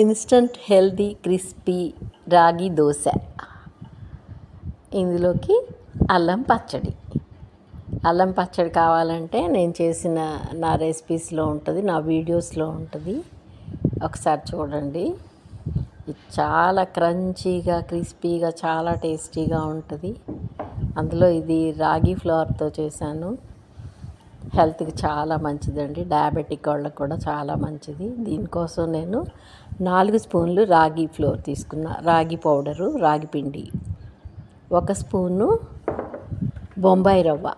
Instant healthy crispy రాగి దోశ. ఇందులోకి అల్లం పచ్చడి. అల్లం పచ్చడి కావాలంటే నేను చేసిన నా రెసిపీస్లో ఉంటుంది, నా వీడియోస్లో ఉంటుంది, ఒకసారి చూడండి. ఇది చాలా క్రంచీగా క్రిస్పీగా చాలా టేస్టీగా ఉంటుంది. అందులో ఇది రాగి ఫ్లోర్తో చేశాను. హెల్త్కి చాలా మంచిదండి, డయాబెటిక్ వాళ్ళకి కూడా చాలా మంచిది. దీనికోసం నేను 4 స్పూన్లు రాగి ఫ్లోర్ తీసుకున్నా, రాగి పౌడరు, రాగి పిండి, 1 స్పూను బొంబాయి రవ్వ,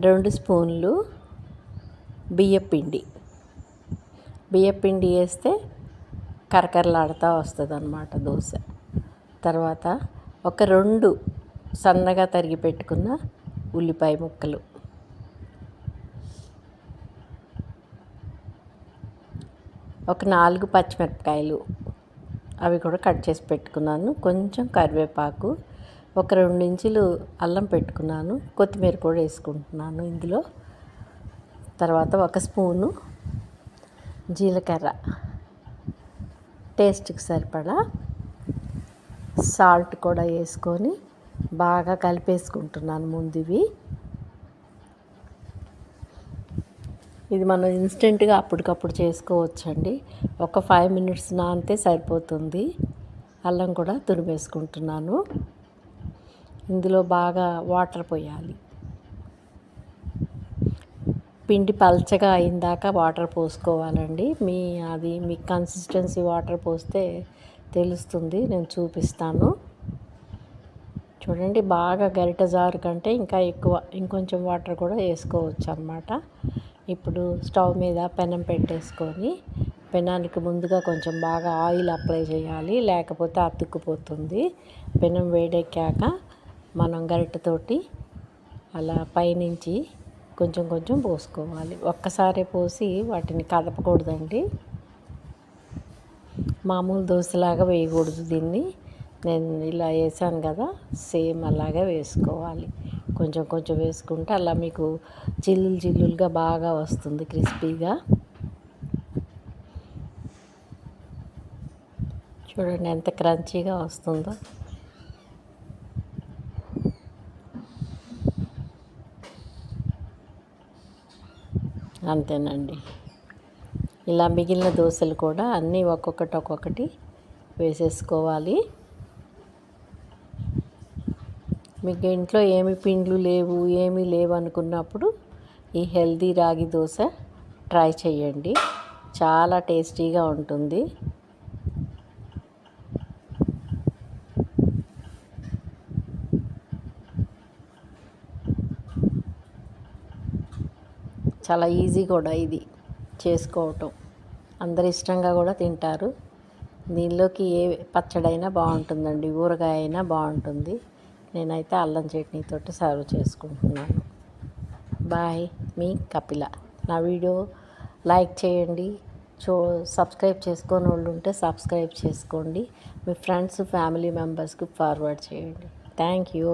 2 స్పూన్లు బియ్యపిండి. బియ్యపిండి వేస్తే కరకరలాడుతూ వస్తుంది అన్నమాట దోశ. తర్వాత ఒక 2 సన్నగా తరిగి పెట్టుకున్న ఉల్లిపాయ ముక్కలు, ఒక 4 పచ్చిమిరపకాయలు, అవి కూడా కట్ చేసి పెట్టుకున్నాను. కొంచెం కరివేపాకు, ఒక 2 ఇంచులు అల్లం పెట్టుకున్నాను. కొత్తిమీర కూడా వేసుకుంటున్నాను ఇందులో. తర్వాత 1 స్పూను జీలకర్ర, టేస్ట్కి సరిపడా సాల్ట్ కూడా వేసుకొని బాగా కలిపేసుకుంటున్నాను ముందు ఇది మనం ఇన్స్టెంట్గా అప్పటికప్పుడు చేసుకోవచ్చండి. ఒక 5 మినిట్స్ నానితే సరిపోతుంది. అల్లం కూడా తురిమేసుకుంటున్నాను. ఇందులో బాగా వాటర్ పోయాలి. పిండి పల్చగా అయిందాక వాటర్ పోసుకోవాలండి. మీ కన్సిస్టెన్సీ వాటర్ పోస్తే తెలుస్తుంది, నేను చూపిస్తాను. చూడండి, బాగా గరిట జారు కంటే ఇంకా ఎక్కువ ఇంకొంచెం వాటర్ కూడా వేసుకోవచ్చు అన్నమాట. ఇప్పుడు స్టవ్ మీద పెనం పెట్టేసుకొని, పెనానికి ముందుగా కొంచెం బాగా ఆయిల్ అప్లై చేయాలి, లేకపోతే అతుక్కుపోతుంది. పెనం వేడెక్కాక మనం గరిటెతోటి అలా పైనుంచి కొంచెం కొంచెం పోసుకోవాలి. ఒక్కసారే పోసి వాటిని కదపకూడదండి. మామూలు దోశలాగా వేయకూడదు దీన్ని. నేను ఇలా వేసాను కదా, సేమ్ అలాగే వేసుకోవాలి. కొంచెం కొంచెం వేసుకుంటే అలా మీకు జిల్లులుగా బాగా వస్తుంది, క్రిస్పీగా. చూడండి ఎంత క్రంచీగా వస్తుందో. అంతేనండి. ఇలా మిగిలిన దోశలు కూడా అన్నీ ఒక్కొక్కటి వేసేసుకోవాలి. మీకు ఇంట్లో పిండ్లు లేవు, ఏమీ లేవు అనుకున్నప్పుడు ఈ హెల్దీ రాగి దోశ ట్రై చేయండి, చాలా టేస్టీగా ఉంటుంది. చాలా ఈజీ కూడా ఇది చేసుకోవటం. అందరు ఇష్టంగా కూడా తింటారు. దీనిలోకి ఏ పచ్చడైనా బాగుంటుందండి, ఊరగాయ అయినా బాగుంటుంది. నేనైతే అల్లం చట్నీతోటి సర్వ్ చేసుకుంటున్నాను. బాయ్, మీ కపిల. నా వీడియో లైక్ చేయండి, సబ్స్క్రైబ్ చేసుకోని వాళ్ళు ఉంటే సబ్స్క్రైబ్ చేసుకోండి. మీ ఫ్రెండ్స్, ఫ్యామిలీ మెంబర్స్కి ఫార్వర్డ్ చేయండి. Thank you.